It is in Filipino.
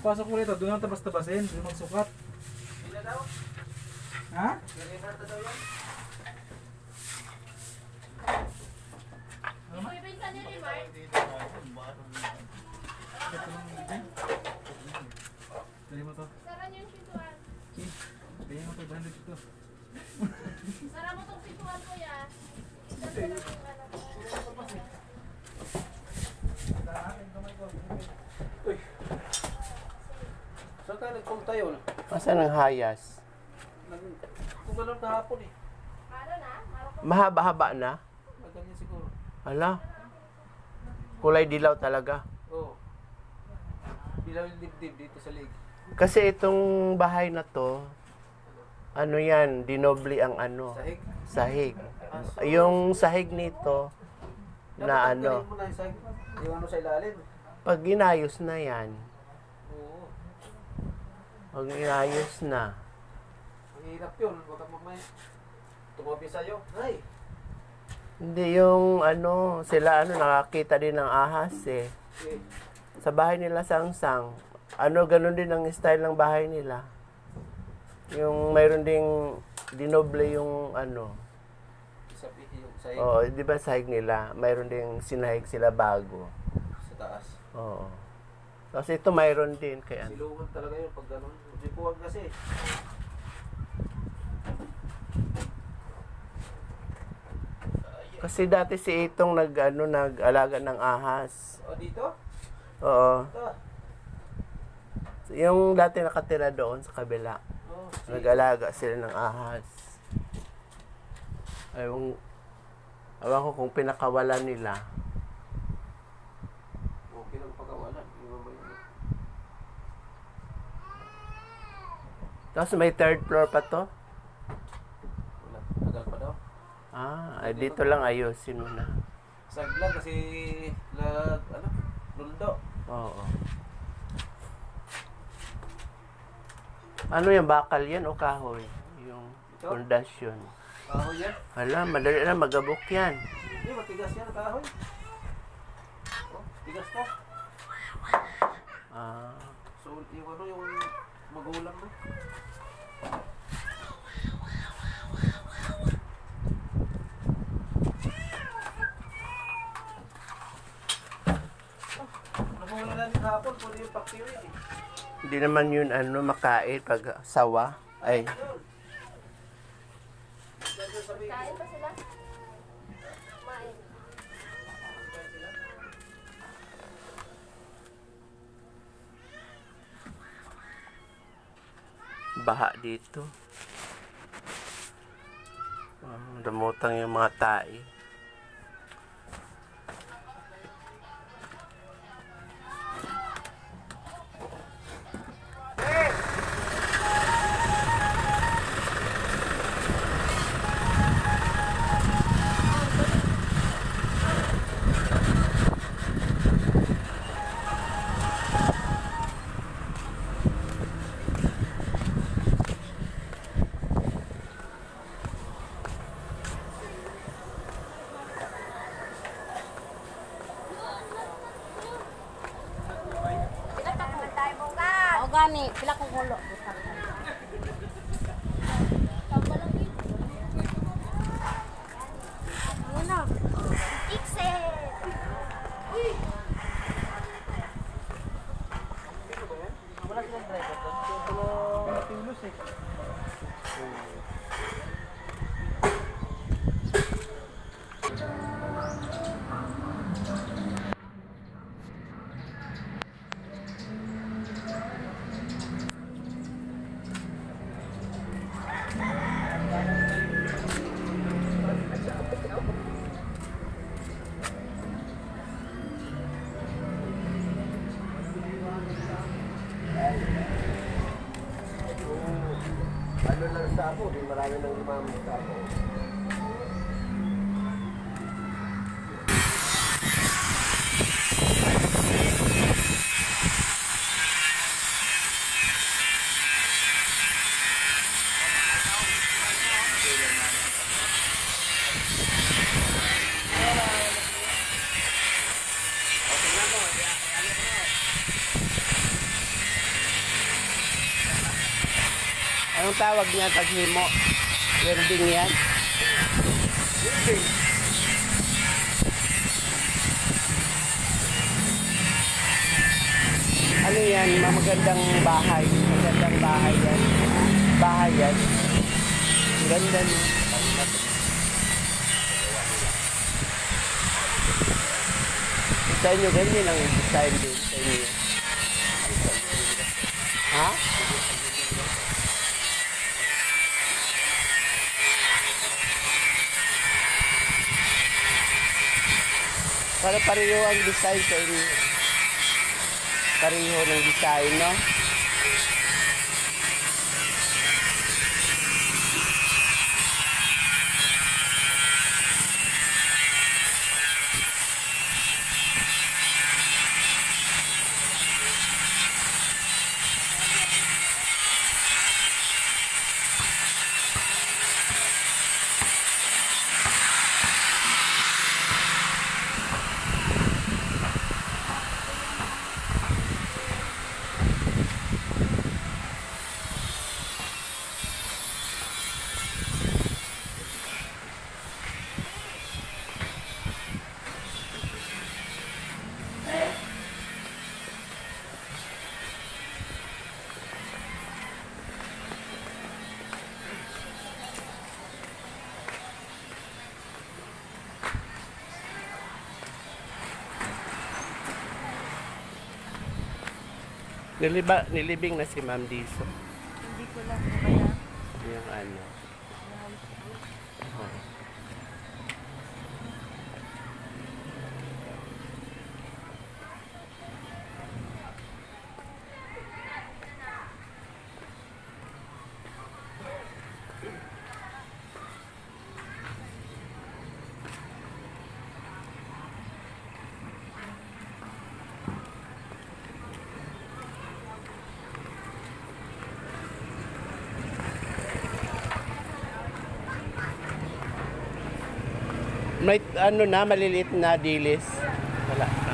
Pasok mo rito, doon ang tabas-tabasin, doon magsukat. Hindi daw. Ha? Deliver daw yan. Ibibenta ni Rimar. Dali mo to. Sara niyo yung pintuan. Dali mo to, 200 ito. Sara mo tong pintuan ko ya. Isa lang yung anak ko. Uy. Saan tayo nagpunta yun? Asan ang hayas? Kumalam kahapon eh. Ano na? Maro ko. Mahaba-haba na? Ganyan siguro. Ala. Kulay dilaw talaga. Oo. Bilaw yung dibdib dito sa leg. Kasi itong bahay na to, ano yan, dinoble ang ano, Sahig. sahig. Yung sahig nito, na ano, Mo na yung sahig. Yung ano sa ilalim. pag inayos na yan, Oo. pag inayos na, Ang hirap yun. Baka mamaya tumabi sa'yo. Ay. hindi yung ano, sila ano, nakakita din ng ahas eh. Eh. Sa bahay nila sangsang, ano, ganun din ang style ng bahay nila. Yung mayroon ding dinoble yung ano, Sabi yung sahig oo, di ba sahig nila, mayroon ding sinahig sila bago. sa taas. Oo. Kasi ito mayroon din kaya. Silungan talaga yun pag gano'n. Hindi buwag kasi. Kasi dati si Itong nag-alaga ng ahas. O dito? Oo. Ito. Yung dati nakatira doon sa kabila. Oh, Nag-alaga sila ng ahas. Ewan ko kung pinakawalan nila. okay lang pagawalan. Yung mamaya. Tapos may third floor pa to. Wala. Tagal pa daw. Ay dito lang ayusin mo na. Saglag kasi luldo. Oo. Ano yung bakal yan o kahoy? Yung Ito? pundasyon. Kahoy yan. Hala, madali na magabok yan. Hindi, matigas yan kahoy. Oh, tigas to. Ah, So, yung ano yung magulang mo. Nagulang na kahapon, pwede yung bacteria eh. hindi naman yun ano makain pag sawa. Ay, Kain pa sila? Kumain. baha dito. Damutang yung mga tae. Sila pa naman tayo bukas. O gani, pila kong hulo. Ano? Ikset! Wala silang driver doon. Wala matilos eh. Ano lang sa ako, di marami nang lumamit sa ako. Ang tawag niya taghimo. Welding yan. Ano yan? Magandang bahay. Magandang bahay yan. Bahay yan. Ganda niya. Sa inyo, ganyan ang design din sa inyo. Ha? Para pareho ang design sa inyo. Pareho ng design, no? Nilibing na si Ma'am Diso. Hindi ko lang kaya. Yung ano. Oh. May ano na, maliliit na dilis. Wala.